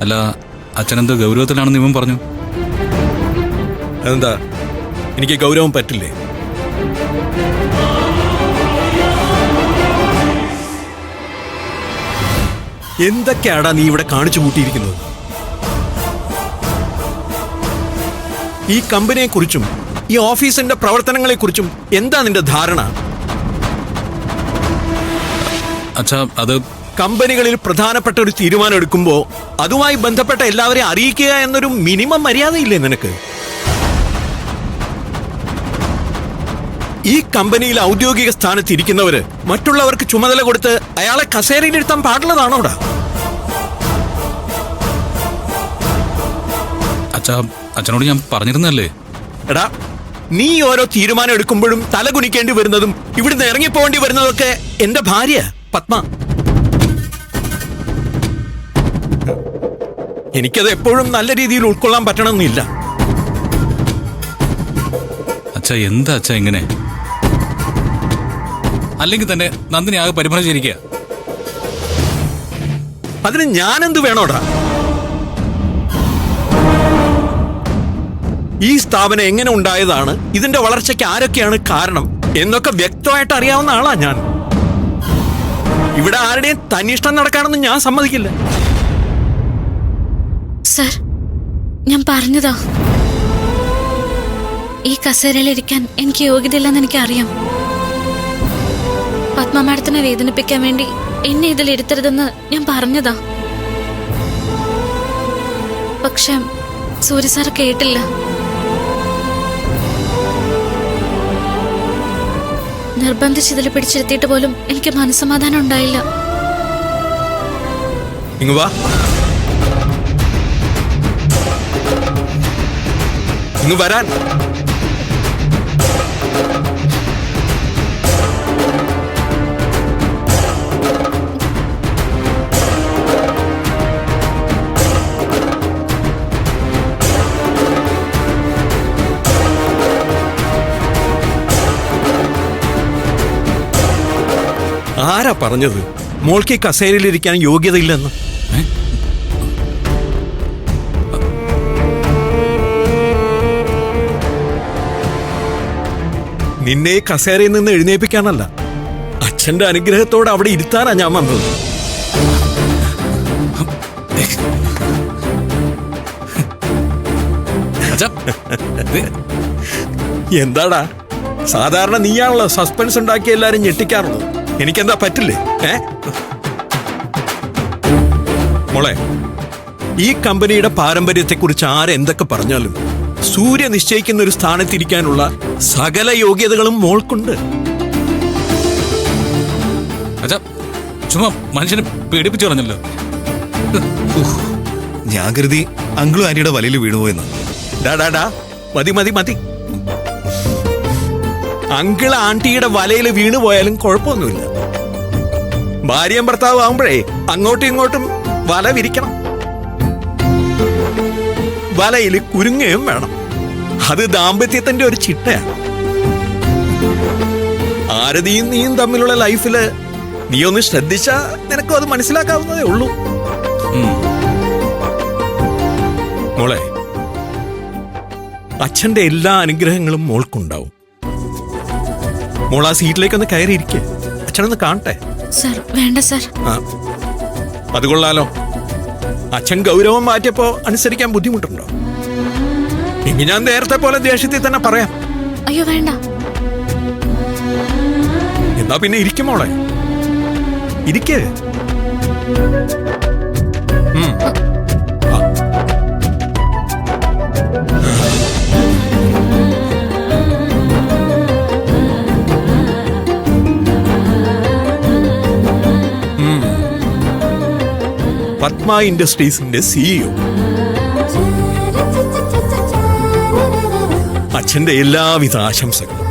അല്ല, അച്ഛനെന്ത് ഗൗരവത്തിലാണെന്ന് ഇവൻ പറഞ്ഞു? എന്താ, എനിക്ക് ഗൗരവം പറ്റില്ലേ? എന്തൊക്കെയാടാ നീ ഇവിടെ കാണിച്ചു കൂട്ടിയിരിക്കുന്നത്? ഈ കമ്പനിയെക്കുറിച്ചും ഈ ഓഫീസിന്റെ പ്രവർത്തനങ്ങളെക്കുറിച്ചും എന്താ നിന്റെ ധാരണ? അച്ഛാ, അത് കമ്പനികളിൽ പ്രധാനപ്പെട്ട ഒരു തീരുമാനം എടുക്കുമ്പോൾ അതുമായി ബന്ധപ്പെട്ട എല്ലാവരെയും അറിയിക്കുക എന്നൊരു മിനിമം മര്യാദയില്ലേ നിനക്ക്? ഈ കമ്പനിയിൽ ഔദ്യോഗിക സ്ഥാനത്ത് ഇരിക്കുന്നവര് മറ്റുള്ളവർക്ക് ചുമതല കൊടുത്ത് അയാളെ കസേരയിലിരുത്താൻ പാടുള്ളതാണോടാ? അച്ഛാ, അച്ഛനോട് ഞാൻ പറഞ്ഞിരുന്നല്ലേ. എടാ, നീ ഓരോ തീരുമാനം എടുക്കുമ്പോഴും തല കുനിക്കേണ്ടി വരുന്നതും ഇവിടുന്ന് ഇറങ്ങിപ്പോകേണ്ടി വരുന്നതൊക്കെ എന്റെ ഭാര്യ പത്മ. എനിക്കത് എപ്പോഴും നല്ല രീതിയിൽ ഉൾക്കൊള്ളാൻ പറ്റണമെന്നില്ല. അച്ഛാ, എന്താ അച്ഛാ ഇങ്ങനെ? അല്ലെങ്കിൽ തന്നെ നന്ദിനി ആകെ പരിഭ്രമിച്ചിരിക്കുക. അതിന് ഞാനെന്ത് വേണോടാ? ഈ സ്ഥാപനം എങ്ങനെ ഉണ്ടായതാണ്, ഇതിന്റെ വളർച്ചയ്ക്ക് ആരൊക്കെയാണ് കാരണം എന്നൊക്കെ വ്യക്തമായിട്ട് അറിയാവുന്ന ആളാ ഞാൻ. ഇവിടെ ആരുടെയും തന്നിഷ്ടം നടക്കാണെന്ന് ഞാൻ സമ്മതിക്കില്ല. സർ, ഞാൻ പറഞ്ഞതാ, ഈ കസേരയിലിരിക്കാൻ എനിക്ക് യോഗ്യതയില്ലെന്ന് എനിക്കറിയാം. പത്മ മാഡത്തിനെ വേദനിപ്പിക്കാൻ വേണ്ടി എന്നെ ഇതിൽ ഇരുത്തരുതെന്ന് ഞാൻ പറഞ്ഞതാ. പക്ഷെ സൂര്യ സാർ കേട്ടില്ല. നിർബന്ധിച്ച് ഇതിൽ പിടിച്ചിരുത്തിയിട്ട് പോലും എനിക്ക് മനസ്സമാധാനം ഉണ്ടായില്ല. ഇങ്ങ് വാ, ഇങ്ങ് വരാൻ. ആരാ പറഞ്ഞത് മോൾക്ക് കസേരയിലിരിക്കാൻ യോഗ്യതയില്ലെന്ന്? നിന്നെ കസേരയിൽ നിന്ന് എഴുന്നേൽപ്പിക്കാനല്ല, അച്ഛന്റെ അനുഗ്രഹത്തോടെ അവിടെ ഇരുത്താനാ ഞാൻ വന്നത്. എന്താടാ, സാധാരണ നീയാണല്ലോ സസ്പെൻസ് ഉണ്ടാക്കി എല്ലാരും ഞെട്ടിക്കാറുള്ളത്. എനിക്കെന്താ പറ്റില്ലേ? മോളെ, ഈ കമ്പനിയുടെ പാരമ്പര്യത്തെക്കുറിച്ച് ആരെന്തൊക്കെ പറഞ്ഞാലും സൂര്യ നിശ്ചയിക്കുന്ന ഒരു സ്ഥാനത്തിരിക്കാനുള്ള സകല യോഗ്യതകളും മോൾക്കുണ്ട്. അച്ഛാ, ചുമ്മാ മനുഷ്യനെ പേടിപ്പിച്ചു കളഞ്ഞല്ലോ. ഞാൻ കരുതി അങ്കിളും ആന്റിയുടെ വലയിൽ വീണുപോയെന്ന്. ഡാ മതി മതി മതി. അങ്കിൾ ആന്റിയുടെ വലയിൽ വീണുപോയാലും കുഴപ്പമൊന്നുമില്ല. ഭാര്യയും ഭർത്താവും ആവുമ്പോഴേ അങ്ങോട്ടും ഇങ്ങോട്ടും വല വിരിക്കണം. വലയിൽ കുരുങ്ങയും വേണം. അത് ദാമ്പത്യത്തിന്റെ ഒരു ചിട്ടയാണ്. ആരതിയും നീയും തമ്മിലുള്ള ലൈഫില് നീ ഒന്ന് ശ്രദ്ധിച്ചാ നിനക്കും അത് മനസ്സിലാക്കാവുന്നതേ ഉള്ളൂ. മോളെ, അച്ഛന്റെ എല്ലാ അനുഗ്രഹങ്ങളും മോൾക്കുണ്ടാവും. മോൾ ആ സീറ്റിലേക്കൊന്ന് കയറിയിരിക്കെ, അച്ഛനൊന്ന് കാണട്ടെ. സർ, വേണ്ട സർ. അത് കൊള്ളാലോ. അച്ഛൻ ഗൗരവം മാറ്റിയപ്പോ അനുസരിക്കാൻ ബുദ്ധിമുട്ടുണ്ടോ? എങ്കിൽ ഞാൻ നേരത്തെ പോലെ ദേഷ്യത്തിൽ തന്നെ പറയാം. അയ്യോ വേണ്ട. എന്നാ പിന്നെ ഇരിക്കും മോളെ, ഇരിക്കേ. പത്മ ഇൻഡസ്ട്രീസിന്റെ CEO. അച്ഛന്റെ എല്ലാവിധ ആശംസകളും.